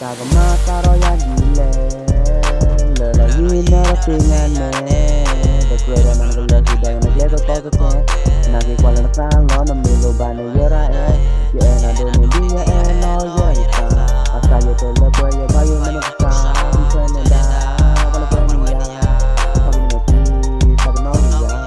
Tagamata roya gile Lela hina ratingane Dekwera nanggala hidaya naglego totote Nagi kwala na sango na milo bane yera Ye ena doni diya eno yera ita Asaya tele kwe bayo na nagsa Hikwe nenda Wala kwe niya Pagin meti Pagnoria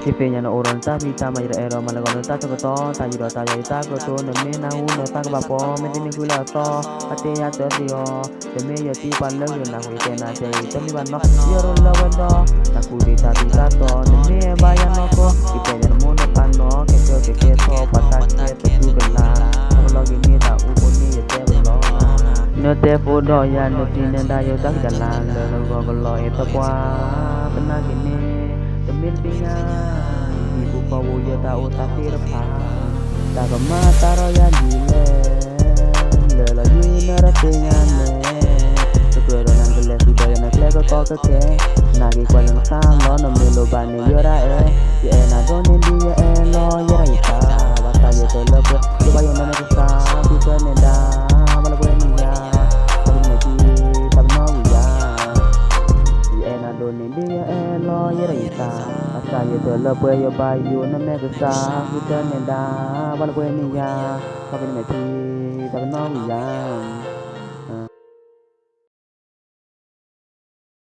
Kifenya na oran tapi tama ira ero malagono tato koto tajiro tayo ita koto na mena uno tak bapo medini gula to ate ya terio teme ya ti palang yo na kuite na te temi bano yoro lawado takudi tati tato teme bayan noko kifenya na muna pano kekyo keketo patake tetu bela lagi ni ta uko ni ya te belo no te fodo ya no tinenda yo tak jalan lo golo itu kwa pernah gini Temilpinya ibu kau ya tahu tapi repah Tagamata roya gile Lela hina ratingane Dekwera nanggala hidaya naglego totote Nagi kwala na sango na milo bane yera Ye ena doni diya eno yera ita Wasaya tele kwe Dibayo na nagsa Hikwe nenda Wala kwe niya Pagin meti Pagnoria Ye ena doni diya eno yera ita Asaya tele kwe yo bayo na nagsa Hikwe nenda Wala kwe niya Pagin meti Pagnoria